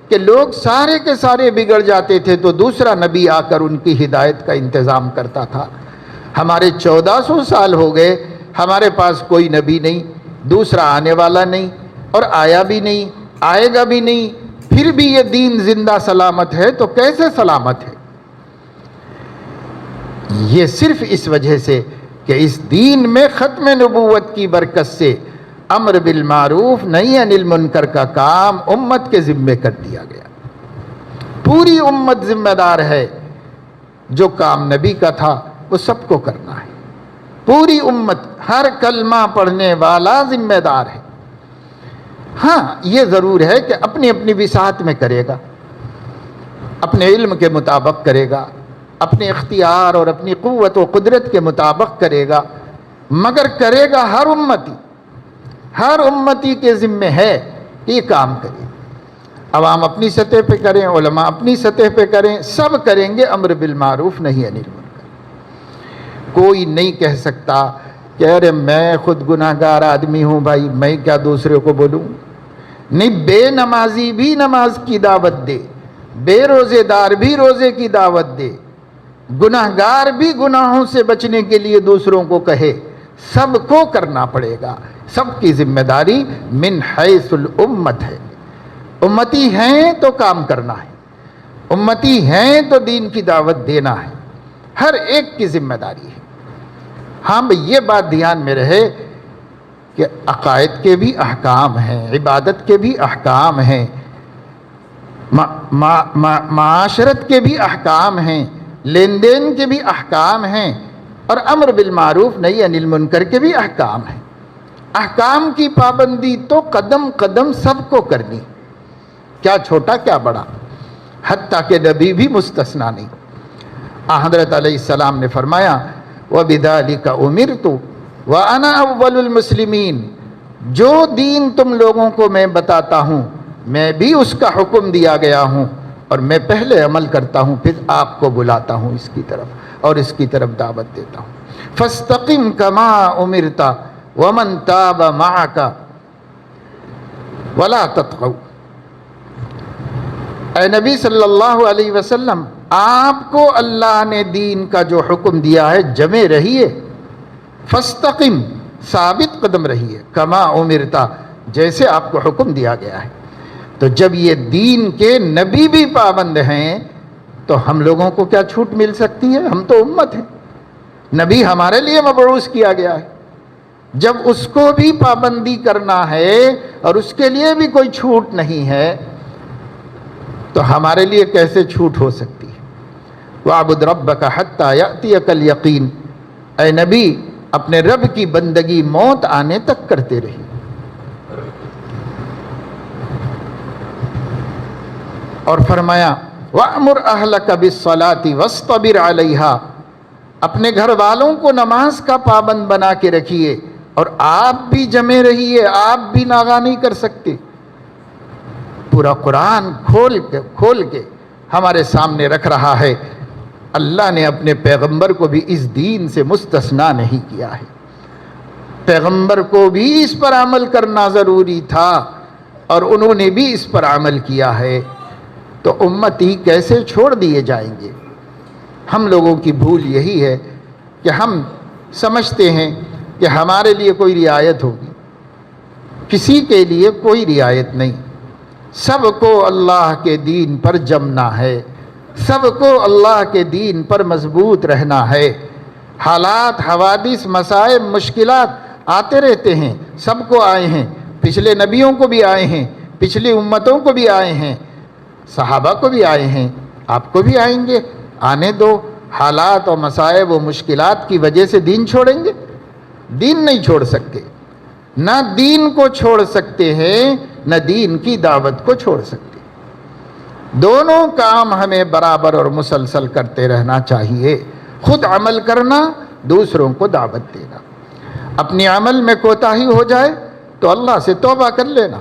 کہ لوگ سارے کے سارے بگڑ جاتے تھے تو دوسرا نبی آ کر ان کی ہدایت کا انتظام کرتا تھا۔ ہمارے 1400 سال ہو گئے، ہمارے پاس کوئی نبی نہیں، دوسرا آنے والا نہیں، اور آیا بھی نہیں، آئے گا بھی نہیں، پھر بھی یہ دین زندہ سلامت ہے تو کیسے سلامت ہے؟ یہ صرف اس وجہ سے کہ اس دین میں ختم نبوت کی برکت سے امر بالمعروف نہی عن المنکر کا کام امت کے ذمے کر دیا گیا۔ پوری امت ذمہ دار ہے، جو کام نبی کا تھا وہ سب کو کرنا ہے۔ پوری امت، ہر کلمہ پڑھنے والا ذمہ دار ہے۔ ہاں یہ ضرور ہے کہ اپنی اپنی وسعت میں کرے گا، اپنے علم کے مطابق کرے گا، اپنے اختیار اور اپنی قوت و قدرت کے مطابق کرے گا، مگر کرے گا ہر امتی۔ ہر امتی کے ذمے ہے کہ یہ کام کرے. عوام اپنی سطح پہ کریں، علماء اپنی سطح پہ کریں، سب کریں گے امر بالمعروف نہی عن المنکر. کوئی نہیں کہہ سکتا کہ ارے میں خود گناہ گار آدمی ہوں بھائی، میں کیا دوسرے کو بولوں. نہیں، بے نمازی بھی نماز کی دعوت دے، بے روزے دار بھی روزے کی دعوت دے، گناہ گار بھی گناہوں سے بچنے کے لیے دوسروں کو کہے. سب کو کرنا پڑے گا، سب کی ذمہ داری من حیث الامت ہے. امتی ہیں تو کام کرنا ہے، امتی ہیں تو دین کی دعوت دینا ہے، ہر ایک کی ذمہ داری ہے. ہاں بھئی یہ بات دھیان میں رہے کہ عقائد کے بھی احکام ہیں، عبادت کے بھی احکام ہیں، معاشرت کے بھی احکام ہیں، لین دین کے بھی احکام ہیں، اور امر بالمعروف نہی عن المنکر کے بھی احکام ہیں. احکام کی پابندی تو قدم قدم سب کو کرنی، کیا چھوٹا کیا بڑا، حتیٰ کہ نبی بھی مستثنا نہیں. حضرت علیہ السلام نے فرمایا وَبِذَلِكَ أُمِرْتُ وَأَنَا أَوَّلُ الْمُسْلِمِينَ. جو دین تم لوگوں کو میں بتاتا ہوں میں بھی اس کا حکم دیا گیا ہوں، اور میں پہلے عمل کرتا ہوں، پھر آپ کو بلاتا ہوں اس کی طرف اور اس کی طرف دعوت دیتا ہوں. فَاسْتَقِمْ كَمَا أُمِرْتَ وَمَنْ تَابَ مَعَكَ وَلَا تَطْغَوْا. اے نبی صلی اللہ علیہ وسلم، آپ کو اللہ نے دین کا جو حکم دیا ہے جمے رہیے. فاستقم، ثابت قدم رہیے، کما امرتا، جیسے آپ کو حکم دیا گیا ہے. تو جب یہ دین کے نبی بھی پابند ہیں تو ہم لوگوں کو کیا چھوٹ مل سکتی ہے؟ ہم تو امت ہیں، نبی ہمارے لیے مبعوث کیا گیا ہے. جب اس کو بھی پابندی کرنا ہے اور اس کے لیے بھی کوئی چھوٹ نہیں ہے تو ہمارے لیے کیسے چھوٹ ہو سکتی ہے؟ وَاعْبُدْ رَبَّكَ حَتَّى يَأْتِيَكَ الْيَقِينُ. اے نبی، اپنے رب کی بندگی موت آنے تک کرتے رہیے. اور فرمایا وَأْمُرْ أَهْلَكَ بِالصَّلَاةِ وَاصْطَبِرْ عَلَيْهَا. اپنے گھر والوں کو نماز کا پابند بنا کے رکھیے اور آپ بھی جمے رہیے، آپ بھی ناغہ نہیں کر سکتے. پورا قرآن کھول کے ہمارے سامنے رکھ رہا ہے. اللہ نے اپنے پیغمبر کو بھی اس دین سے مستثنا نہیں کیا ہے. پیغمبر کو بھی اس پر عمل کرنا ضروری تھا اور انہوں نے بھی اس پر عمل کیا ہے. تو امتی کیسے چھوڑ دیے جائیں گے؟ ہم لوگوں کی بھول یہی ہے کہ ہم سمجھتے ہیں کہ ہمارے لیے کوئی رعایت ہوگی. کسی کے لیے کوئی رعایت نہیں. سب کو اللہ کے دین پر جمنا ہے، سب کو اللہ کے دین پر مضبوط رہنا ہے. حالات، حوادث، مصائب، مشکلات آتے رہتے ہیں، سب کو آئے ہیں، پچھلے نبیوں کو بھی آئے ہیں، پچھلی امتوں کو بھی آئے ہیں، صحابہ کو بھی آئے ہیں، آپ کو بھی آئیں گے. آنے دو. حالات و مصائب و مشکلات کی وجہ سے دین چھوڑیں گے؟ دین نہیں چھوڑ سکتے. نہ دین کو چھوڑ سکتے ہیں نہ دین کی دعوت کو چھوڑ سکتے. دونوں کام ہمیں برابر اور مسلسل کرتے رہنا چاہیے. خود عمل کرنا، دوسروں کو دعوت دینا. اپنی عمل میں کوتاہی ہو جائے تو اللہ سے توبہ کر لینا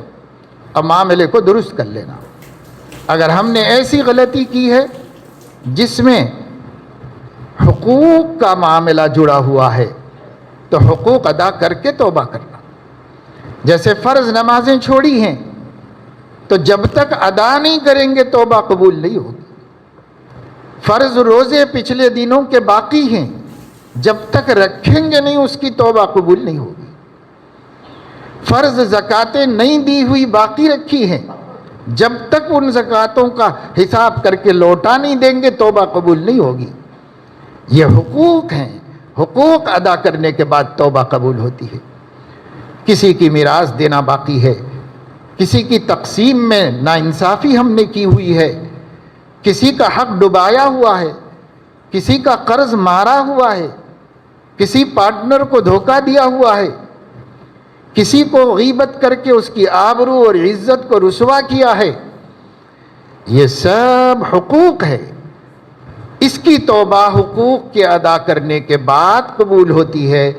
اور معاملے کو درست کر لینا. اگر ہم نے ایسی غلطی کی ہے جس میں حقوق کا معاملہ جڑا ہوا ہے تو حقوق ادا کر کے توبہ کرنا. جیسے فرض نمازیں چھوڑی ہیں تو جب تک ادا نہیں کریں گے توبہ قبول نہیں ہوگی. فرض روزے پچھلے دنوں کے باقی ہیں، جب تک رکھیں گے نہیں اس کی توبہ قبول نہیں ہوگی. فرض زکاتیں نہیں دی ہوئی باقی رکھی ہیں، جب تک ان زکاتوں کا حساب کر کے لوٹا نہیں دیں گے توبہ قبول نہیں ہوگی. یہ حقوق ہیں، حقوق ادا کرنے کے بعد توبہ قبول ہوتی ہے. کسی کی میراث دینا باقی ہے، کسی کی تقسیم میں ناانصافی ہم نے کی ہوئی ہے، کسی کا حق ڈبایا ہوا ہے، کسی کا قرض مارا ہوا ہے، کسی پارٹنر کو دھوکہ دیا ہوا ہے، کسی کو غیبت کر کے اس کی آبرو اور عزت کو رسوا کیا ہے. یہ سب حقوق ہے. اس کی توبہ حقوق کے ادا کرنے کے بعد قبول ہوتی ہے.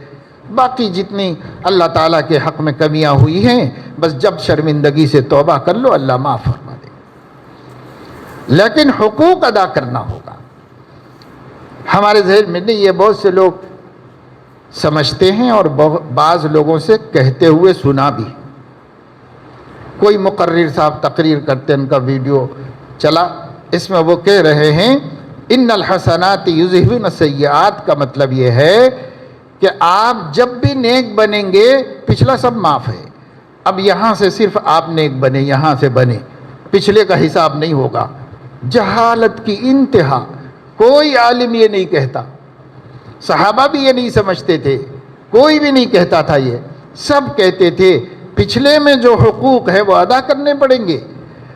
باقی جتنی اللہ تعالیٰ کے حق میں کمیاں ہوئی ہیں بس جب شرمندگی سے توبہ کر لو اللہ معاف فرما دے گا، لیکن حقوق ادا کرنا ہوگا۔ ہمارے ذہن میں نہیں، یہ بہت سے لوگ سمجھتے ہیں اور بعض لوگوں سے کہتے ہوئے سنا بھی۔ کوئی مقرر صاحب تقریر کرتے ہیں، ان کا ویڈیو چلا، اس میں وہ کہہ رہے ہیں ان الحسنات یذہبن السیئات کا مطلب یہ ہے کہ آپ جب بھی نیک بنیں گے پچھلا سب معاف ہے، اب یہاں سے صرف آپ نیک بنے، یہاں سے بنے، پچھلے کا حساب نہیں ہوگا۔ جہالت کی انتہا، کوئی عالم یہ نہیں کہتا، صحابہ بھی یہ نہیں سمجھتے تھے، کوئی بھی نہیں کہتا تھا، یہ سب کہتے تھے پچھلے میں جو حقوق ہے وہ ادا کرنے پڑیں گے،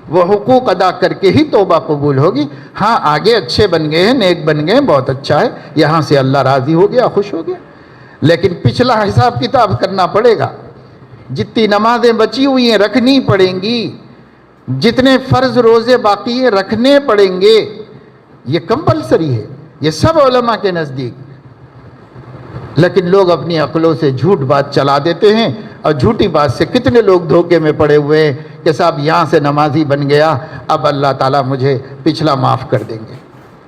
وہ حقوق ادا کر کے ہی توبہ قبول ہوگی۔ ہاں آگے اچھے بن گئے ہیں، نیک بن گئے ہیں، بہت اچھا ہے، یہاں سے اللہ راضی ہو گیا، خوش ہو گیا، لیکن پچھلا حساب کتاب کرنا پڑے گا۔ جتنی نمازیں بچی ہوئی ہیں رکھنی پڑیں گی، جتنے فرض روزے باقی ہیں رکھنے پڑیں گے، یہ کمپلسری ہے، یہ سب علماء کے نزدیک۔ لیکن لوگ اپنی عقلوں سے جھوٹ بات چلا دیتے ہیں، اور جھوٹی بات سے کتنے لوگ دھوکے میں پڑے ہوئے ہیں کہ صاحب یہاں سے نمازی بن گیا، اب اللہ تعالیٰ مجھے پچھلا معاف کر دیں گے۔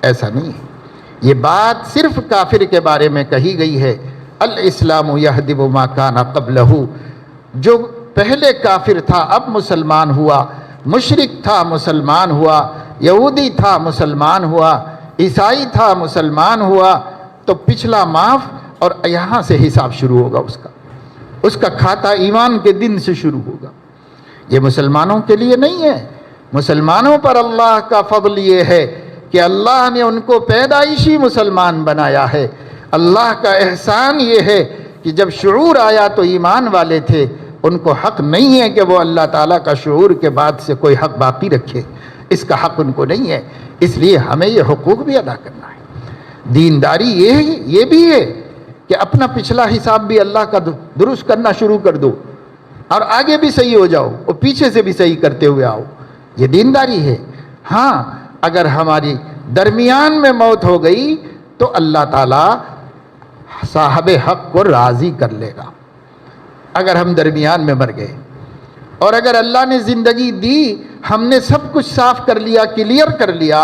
ایسا نہیں ہے، یہ بات صرف کافر کے بارے میں کہی گئی ہے۔ الاسلام یہدم ما کان قبلہ، جو پہلے کافر تھا اب مسلمان ہوا، مشرک تھا مسلمان ہوا، یہودی تھا مسلمان ہوا، عیسائی تھا مسلمان ہوا، تو پچھلا معاف اور یہاں سے حساب شروع ہوگا، اس کا کھاتا ایمان کے دن سے شروع ہوگا۔ یہ مسلمانوں کے لیے نہیں ہے، مسلمانوں پر اللہ کا فضل یہ ہے کہ اللہ نے ان کو پیدائشی مسلمان بنایا ہے۔ اللہ کا احسان یہ ہے کہ جب شعور آیا تو ایمان والے تھے، ان کو حق نہیں ہے کہ وہ اللہ تعالیٰ کا شعور کے بعد سے کوئی حق باقی رکھے، اس کا حق ان کو نہیں ہے، اس لیے ہمیں یہ حقوق بھی ادا کرنا ہے۔ دینداری یہ بھی ہے کہ اپنا پچھلا حساب بھی اللہ کا درست کرنا شروع کر دو، اور آگے بھی صحیح ہو جاؤ اور پیچھے سے بھی صحیح کرتے ہوئے آؤ، یہ دینداری ہے۔ ہاں اگر ہماری درمیان میں موت ہو گئی تو اللہ تعالیٰ صاحب حق کو راضی کر لے گا۔ اگر ہم درمیان میں مر گئے، اور اگر اللہ نے زندگی دی، ہم نے سب کچھ صاف کر لیا، کلیئر کر لیا،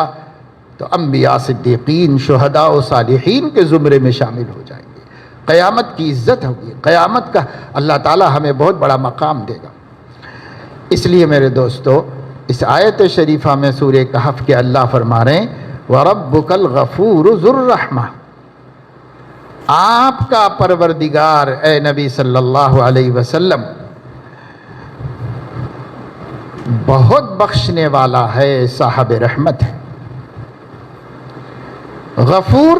تو انبیاء، صدیقین، شہداء و صالحین کے زمرے میں شامل ہو جائیں گے۔ قیامت کی عزت ہوگی، قیامت کا اللہ تعالیٰ ہمیں بہت بڑا مقام دے گا۔ اس لیے میرے دوستو، اس آیت شریفہ میں سورہ کہف کے اللہ فرما رہے ہیں وَرَبُّكَ الْغَفُورُ ذُو الرَّحْمَةِ، آپ کا پروردگار اے نبی صلی اللہ علیہ وسلم بہت بخشنے والا ہے، صاحب رحمت ہے۔ غفور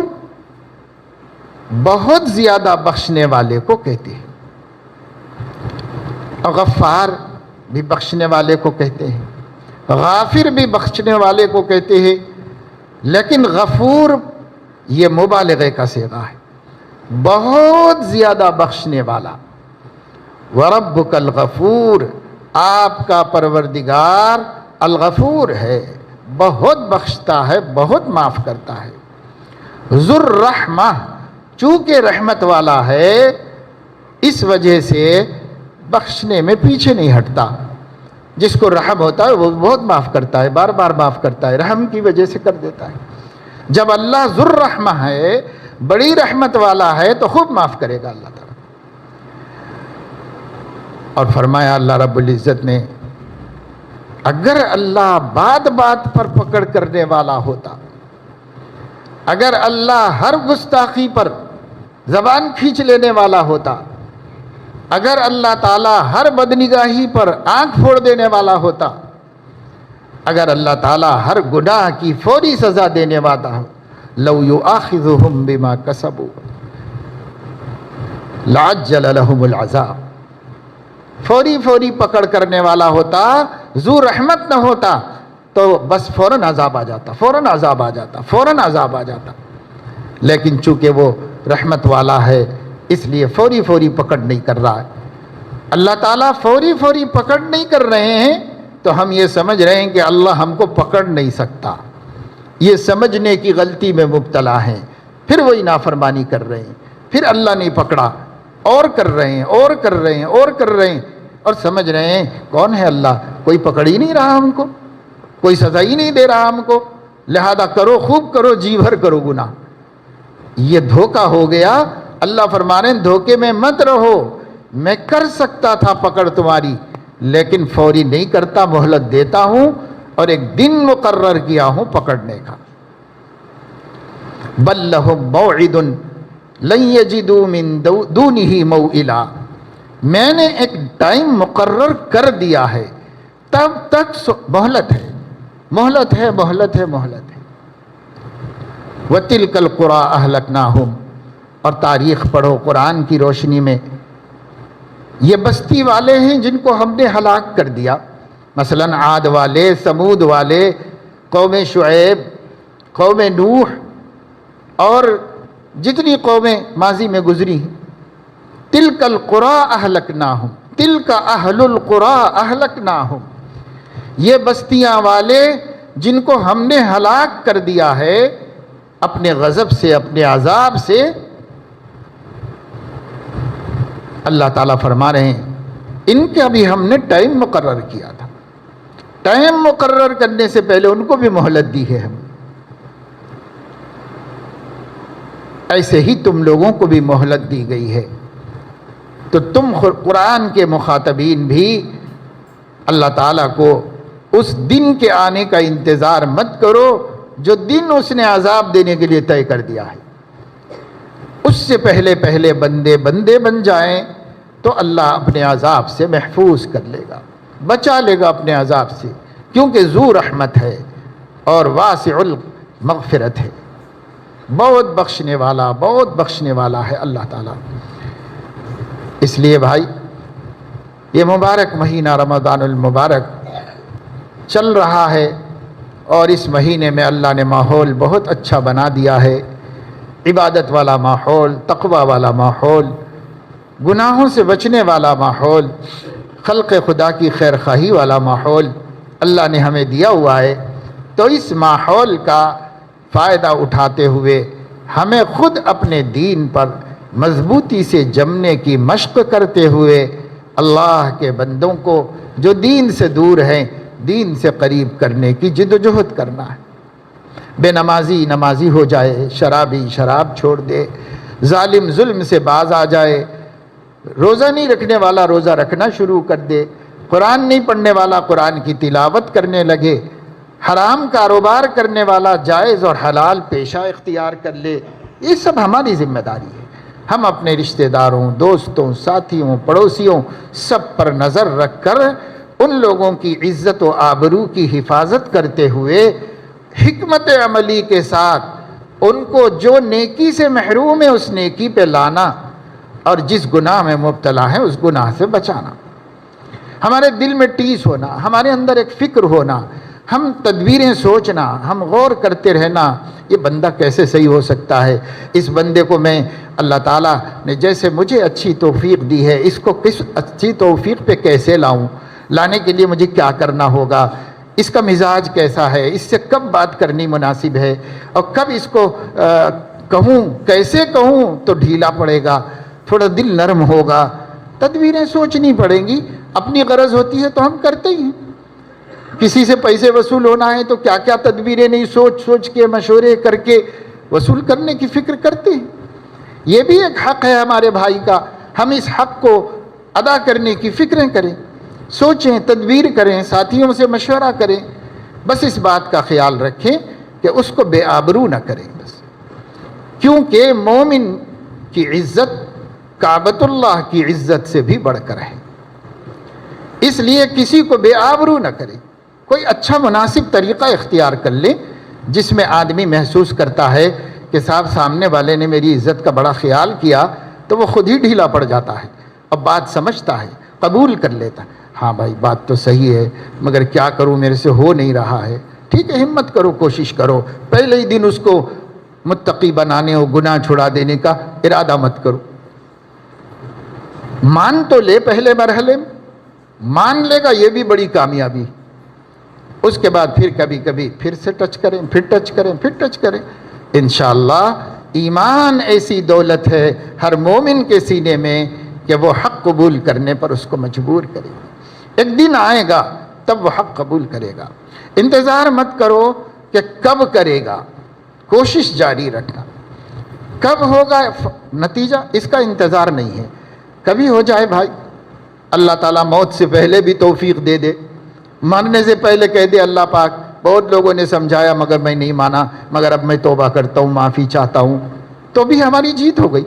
بہت زیادہ بخشنے والے کو کہتے ہیں، غفار بھی بخشنے والے کو کہتے ہیں، غافر بھی بخشنے والے کو کہتے ہیں، لیکن غفور یہ مبالغے کا صیغہ ہے، بہت زیادہ بخشنے والا۔ وَرَبُّكَ الْغَفُورُ، آپ کا پروردگار الغفور ہے، بہت بخشتا ہے، بہت معاف کرتا ہے۔ ذو الرحمہ، چونکہ رحمت والا ہے اس وجہ سے بخشنے میں پیچھے نہیں ہٹتا۔ جس کو رحم ہوتا ہے وہ بہت معاف کرتا ہے، بار بار معاف کرتا ہے، رحم کی وجہ سے کر دیتا ہے۔ جب اللہ ذو الرحمہ ہے، بڑی رحمت والا ہے، تو خوب معاف کرے گا اللہ تعالیٰ۔ اور فرمایا اللہ رب العزت نے، اگر اللہ بات بات پر پکڑ کرنے والا ہوتا، اگر اللہ ہر گستاخی پر زبان کھینچ لینے والا ہوتا، اگر اللہ تعالیٰ ہر بدنگاہی پر آنکھ پھوڑ دینے والا ہوتا، اگر اللہ تعالیٰ ہر گناہ کی فوری سزا دینے والا ہو، لو یؤاخذہم بما کسبوا لعجل لہم العذاب، فوری پکڑ کرنے والا ہوتا، ذو رحمت نہ ہوتا تو بس فوراً عذاب آ جاتا، فوراً عذاب آ جاتا، فوراً عذاب آ جاتا۔ لیکن چونکہ وہ رحمت والا ہے اس لیے فوری پکڑ نہیں کر رہا ہے۔ اللہ تعالیٰ فوری پکڑ نہیں کر رہے ہیں تو ہم یہ سمجھ رہے ہیں کہ اللہ ہم کو پکڑ نہیں سکتا، یہ سمجھنے کی غلطی میں مبتلا ہیں، پھر وہی نافرمانی کر رہے ہیں، پھر اللہ نہیں پکڑا اور کر رہے ہیں اور کر رہے ہیں اور کر رہے ہیں، اور سمجھ رہے ہیں کون ہے اللہ، کوئی پکڑ ہی نہیں رہا ہم کو، کوئی سزا ہی نہیں دے رہا ہم کو، لہذا کرو، خوب کرو، جی بھر کرو گناہ۔ یہ دھوکہ ہو گیا۔ اللہ فرما رہے ہیں دھوکے میں مت رہو، میں کر سکتا تھا پکڑ تمہاری، لیکن فوری نہیں کرتا، مہلت دیتا ہوں، اور ایک دن مقرر کیا ہوں پکڑنے کا۔ بل لہم موعد لن یجدوا من دونہ موئلا، میں نے ایک ٹائم مقرر کر دیا ہے، تب تک مہلت ہے، مہلت ہے، مہلت ہے، مہلت ہے۔ وَتِلْكَ الْقُرَىٰ أَهْلَكْنَاهُمْ، اور تاریخ پڑھو قرآن کی روشنی میں، یہ بستی والے ہیں جن کو ہم نے ہلاک کر دیا، مثلا عاد والے، سمود والے، قوم شعیب، قوم نوح، اور جتنی قومیں ماضی میں گزری ہیں۔ تِلْكَ الْقُرَىٰ أَهْلَكْنَاهُمْ، تِلْكَ أَهْلُ الْقُرَىٰ أَهْلَكْنَاهُمْ، یہ بستیاں والے جن کو ہم نے ہلاک کر دیا ہے اپنے غضب سے، اپنے عذاب سے۔ اللہ تعالیٰ فرما رہے ہیں ان کا بھی ہم نے ٹائم مقرر کیا تھا، ٹائم مقرر کرنے سے پہلے ان کو بھی مہلت دی ہے ہم، ایسے ہی تم لوگوں کو بھی مہلت دی گئی ہے۔ تو تم قرآن کے مخاطبین بھی اللہ تعالیٰ کو اس دن کے آنے کا انتظار مت کرو جو دن اس نے عذاب دینے کے لیے طے کر دیا ہے، اس سے پہلے پہلے بندے بن جائیں تو اللہ اپنے عذاب سے محفوظ کر لے گا، بچا لے گا اپنے عذاب سے، کیونکہ ذو رحمت ہے اور واسع المغفرت ہے، بہت بخشنے والا ہے اللہ تعالیٰ۔ اس لیے بھائی یہ مبارک مہینہ رمضان المبارک چل رہا ہے، اور اس مہینے میں اللہ نے ماحول بہت اچھا بنا دیا ہے، عبادت والا ماحول، تقوی والا ماحول، گناہوں سے بچنے والا ماحول، خلق خدا کی خیر خواہی والا ماحول اللہ نے ہمیں دیا ہوا ہے۔ تو اس ماحول کا فائدہ اٹھاتے ہوئے ہمیں خود اپنے دین پر مضبوطی سے جمنے کی مشق کرتے ہوئے اللہ کے بندوں کو جو دین سے دور ہیں دین سے قریب کرنے کی جد و جہد کرنا ہے۔ بے نمازی نمازی ہو جائے، شرابی شراب چھوڑ دے، ظالم ظلم سے باز آ جائے، روزہ نہیں رکھنے والا روزہ رکھنا شروع کر دے، قرآن نہیں پڑھنے والا قرآن کی تلاوت کرنے لگے، حرام کاروبار کرنے والا جائز اور حلال پیشہ اختیار کر لے۔ یہ سب ہماری ذمہ داری ہے۔ ہم اپنے رشتہ داروں، دوستوں، ساتھیوں، پڑوسیوں سب پر نظر رکھ کر ان لوگوں کی عزت و آبرو کی حفاظت کرتے ہوئے حکمت عملی کے ساتھ ان کو جو نیکی سے محروم ہے اس نیکی پہ لانا، اور جس گناہ میں مبتلا ہے اس گناہ سے بچانا۔ ہمارے دل میں ٹیس ہونا، ہمارے اندر ایک فکر ہونا، ہم تدبیریں سوچنا، ہم غور کرتے رہنا، یہ بندہ کیسے صحیح ہو سکتا ہے، اس بندے کو میں اللہ تعالیٰ نے جیسے مجھے اچھی توفیق دی ہے اس کو کس اچھی توفیق پہ کیسے لاؤں، لانے کے لیے مجھے کیا کرنا ہوگا، اس کا مزاج کیسا ہے، اس سے کب بات کرنی مناسب ہے، اور کب اس کو کہوں، کیسے کہوں تو ڈھیلا پڑے گا، تھوڑا دل نرم ہوگا، تدبیریں سوچنی پڑیں گی۔ اپنی غرض ہوتی ہے تو ہم کرتے ہی ہیں، کسی سے پیسے وصول ہونا ہے تو کیا کیا تدبیریں نہیں سوچ کے مشورے کر کے وصول کرنے کی فکر کرتے ہیں۔ یہ بھی ایک حق ہے ہمارے بھائی کا، ہم اس حق کو ادا کرنے کی فکریں کریں، سوچیں، تدبیر کریں، ساتھیوں سے مشورہ کریں، بس اس بات کا خیال رکھیں کہ اس کو بے آبرو نہ کریں، بس کیونکہ مومن کی عزت کعبۃ اللہ کی عزت سے بھی بڑھ کر ہے، اس لیے کسی کو بے آبرو نہ کرے، کوئی اچھا مناسب طریقہ اختیار کر لے جس میں آدمی محسوس کرتا ہے کہ صاحب سامنے والے نے میری عزت کا بڑا خیال کیا، تو وہ خود ہی ڈھیلا پڑ جاتا ہے، اب بات سمجھتا ہے، قبول کر لیتا ہے، ہاں بھائی بات تو صحیح ہے مگر کیا کروں میرے سے ہو نہیں رہا ہے، ٹھیک ہے ہمت کرو، کوشش کرو، پہلے ہی دن اس کو متقی بنانے اور گناہ چھڑا دینے کا ارادہ مت کرو، مان تو لے، پہلے مرحلے میں مان لے گا یہ بھی بڑی کامیابی، اس کے بعد پھر کبھی کبھی پھر سے ٹچ کریں، پھر ٹچ کریں، پھر ٹچ کریں، انشاءاللہ ایمان ایسی دولت ہے ہر مومن کے سینے میں کہ وہ حق قبول کرنے پر اس کو مجبور کرے گا۔ ایک دن آئے گا تب وہ حق قبول کرے گا۔ انتظار مت کرو کہ کب کرے گا، کوشش جاری رکھنا۔ کب ہوگا نتیجہ، اس کا انتظار نہیں ہے، کبھی ہو جائے بھائی۔ اللہ تعالیٰ موت سے پہلے بھی توفیق دے دے، مرنے سے پہلے کہہ دے اللہ پاک بہت لوگوں نے سمجھایا مگر میں نہیں مانا، مگر اب میں توبہ کرتا ہوں، معافی چاہتا ہوں، تو بھی ہماری جیت ہو گئی،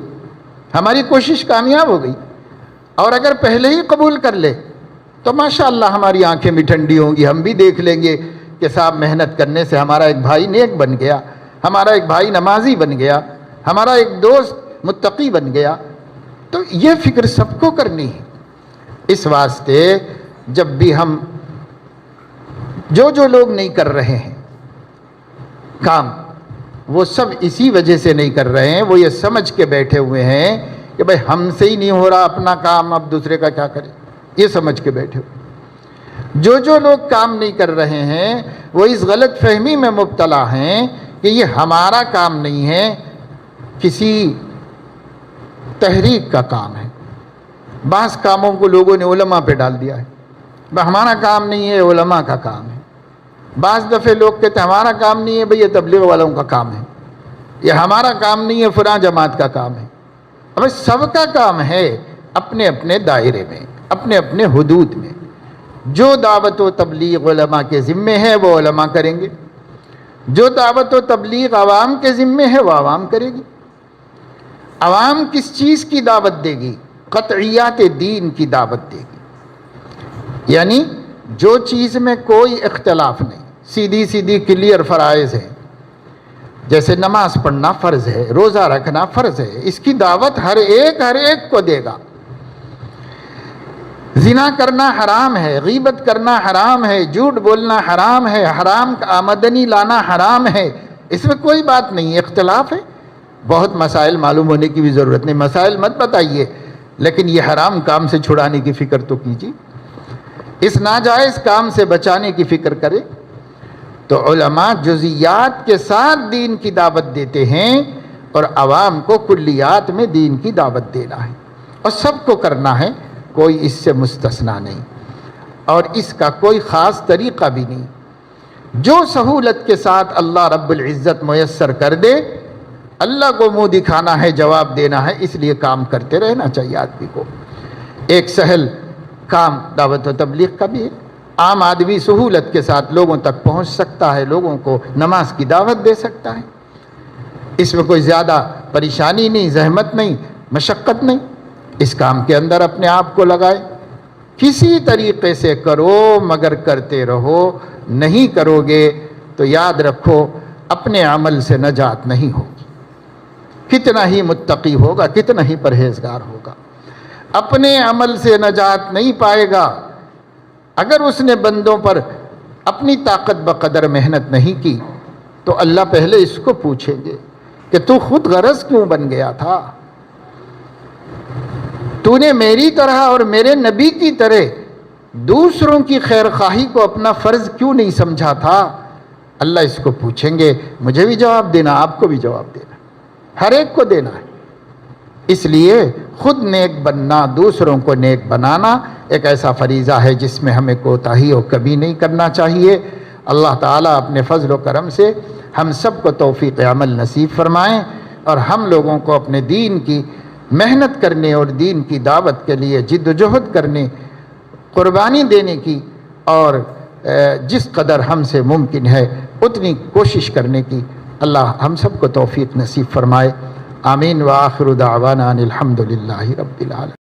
ہماری کوشش کامیاب ہو گئی۔ اور اگر پہلے ہی قبول کر لے تو ماشاءاللہ ہماری آنکھیں بھی ٹھنڈی ہوں گی، ہم بھی دیکھ لیں گے کہ صاحب محنت کرنے سے ہمارا ایک بھائی نیک بن گیا، ہمارا ایک بھائی نمازی بن گیا، ہمارا ایک دوست متقی بن گیا۔ تو یہ فکر سب کو کرنی ہے۔ اس واسطے جب بھی ہم جو لوگ نہیں کر رہے ہیں کام، وہ سب اسی وجہ سے نہیں کر رہے ہیں، وہ یہ سمجھ کے بیٹھے ہوئے ہیں کہ بھائی ہم سے ہی نہیں ہو رہا اپنا کام، اب دوسرے کا کیا کرے، یہ سمجھ کے بیٹھے ہوئے۔ جو لوگ کام نہیں کر رہے ہیں وہ اس غلط فہمی میں مبتلا ہیں کہ یہ ہمارا کام نہیں ہے، کسی تحریک کا کام ہے۔ بعض کاموں کو لوگوں نے علماء پہ ڈال دیا ہے، ہمارا کام نہیں ہے، علماء کا کام ہے۔ بعض دفعے لوگ کہتے ہیں ہمارا کام نہیں ہے بھئی، یہ تبلیغ والوں کا کام ہے، یہ ہمارا کام نہیں ہے، فلاں جماعت کا کام ہے۔ اب سب کا کام ہے اپنے اپنے دائرے میں، اپنے اپنے حدود میں۔ جو دعوت و تبلیغ علماء کے ذمے ہے وہ علماء کریں گے، جو دعوت و تبلیغ عوام کے ذمے ہے وہ عوام کرے گی۔ عوام کس چیز کی دعوت دے گی؟ قطعیات دین کی دعوت دے گی، یعنی جو چیز میں کوئی اختلاف نہیں، سیدھی سیدھی کلیئر فرائض ہے، جیسے نماز پڑھنا فرض ہے، روزہ رکھنا فرض ہے، اس کی دعوت ہر ایک کو دے گا۔ زنا کرنا حرام ہے، غیبت کرنا حرام ہے، جھوٹ بولنا حرام ہے، حرام آمدنی لانا حرام ہے، اس میں کوئی بات نہیں، اختلاف ہے۔ بہت مسائل معلوم ہونے کی بھی ضرورت نہیں، مسائل مت بتائیے، لیکن یہ حرام کام سے چھڑانے کی فکر تو کیجیے، اس ناجائز کام سے بچانے کی فکر کرے۔ تو علماء جزیات کے ساتھ دین کی دعوت دیتے ہیں اور عوام کو کلیات میں دین کی دعوت دینا ہے، اور سب کو کرنا ہے، کوئی اس سے مستثنا نہیں، اور اس کا کوئی خاص طریقہ بھی نہیں۔ جو سہولت کے ساتھ اللہ رب العزت میسر کر دے، اللہ کو منہ دکھانا ہے، جواب دینا ہے، اس لیے کام کرتے رہنا چاہیے آدمی کو۔ ایک سہل کام دعوت و تبلیغ کا بھی ہے، عام آدمی سہولت کے ساتھ لوگوں تک پہنچ سکتا ہے، لوگوں کو نماز کی دعوت دے سکتا ہے، اس میں کوئی زیادہ پریشانی نہیں، زحمت نہیں، مشقت نہیں۔ اس کام کے اندر اپنے آپ کو لگائے، کسی طریقے سے کرو مگر کرتے رہو، نہیں کرو گے تو یاد رکھو اپنے عمل سے نجات نہیں ہوگی۔ کتنا ہی متقی ہوگا، کتنا ہی پرہیزگار ہوگا، اپنے عمل سے نجات نہیں پائے گا۔ اگر اس نے بندوں پر اپنی طاقت بقدر محنت نہیں کی تو اللہ پہلے اس کو پوچھیں گے کہ تو خود غرض کیوں بن گیا تھا، تو نے میری طرح اور میرے نبی کی طرح دوسروں کی خیر خواہی کو اپنا فرض کیوں نہیں سمجھا تھا۔ اللہ اس کو پوچھیں گے، مجھے بھی جواب دینا، آپ کو بھی جواب دینا، ہر ایک کو دینا ہے۔ اس لیے خود نیک بننا، دوسروں کو نیک بنانا ایک ایسا فریضہ ہے جس میں ہمیں کوتاہی اور کبھی نہیں کرنا چاہیے۔ اللہ تعالیٰ اپنے فضل و کرم سے ہم سب کو توفیق عمل نصیب فرمائیں، اور ہم لوگوں کو اپنے دین کی محنت کرنے اور دین کی دعوت کے لیے جد و جہد کرنے، قربانی دینے کی، اور جس قدر ہم سے ممکن ہے اتنی کوشش کرنے کی اللہ ہم سب کو توفیق نصیب فرمائے۔ آمین۔ وآخر دعوانا ان الحمد للہ رب العالمین۔